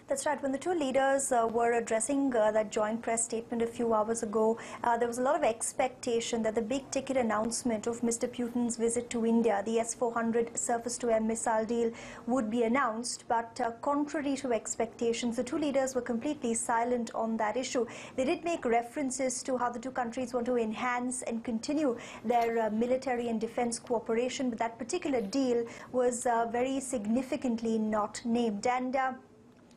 That's right. When the two leaders were addressing that joint press statement a few hours ago, there was a lot of expectation that the big-ticket announcement of Mr. Putin's visit to India, the S-400 surface-to-air missile deal, would be announced. But contrary to expectations, the two leaders were completely silent on that issue. They did make references to how the two countries want to enhance and continue their military and defense cooperation, but that particular deal was very significantly not named. And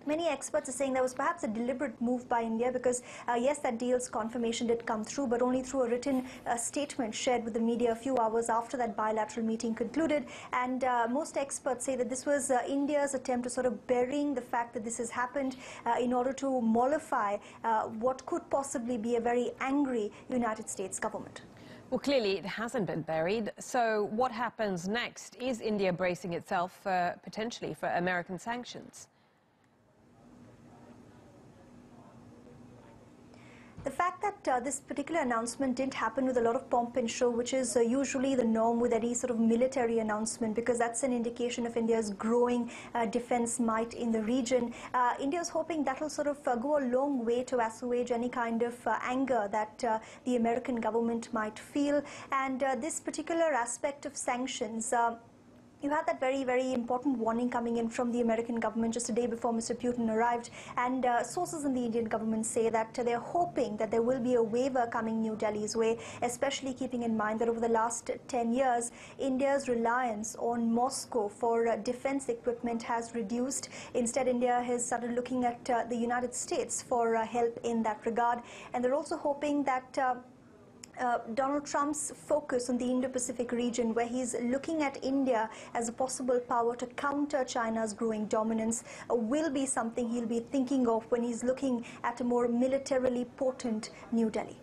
many experts are saying there was perhaps a deliberate move by India because, yes, that deal's confirmation did come through, but only through a written statement shared with the media a few hours after that bilateral meeting concluded. And most experts say that this was India's attempt to sort of burying the fact that this has happened in order to mollify what could possibly be a very angry United States government. Well, clearly it hasn't been buried. So what happens next? Is India bracing itself potentially for American sanctions? The fact that this particular announcement didn't happen with a lot of pomp and show, which is usually the norm with any sort of military announcement, because that's an indication of India's growing defense might in the region. India is hoping that will sort of go a long way to assuage any kind of anger that the American government might feel. And this particular aspect of sanctions, you had that very, very important warning coming in from the American government just a day before Mr. Putin arrived. And sources in the Indian government say that they're hoping that there will be a waiver coming New Delhi's way, especially keeping in mind that over the last 10 years, India's reliance on Moscow for defense equipment has reduced. Instead, India has started looking at the United States for help in that regard. And they're also hoping that Donald Trump's focus on the Indo-Pacific region, where he's looking at India as a possible power to counter China's growing dominance, will be something he'll be thinking of when he's looking at a more militarily potent New Delhi.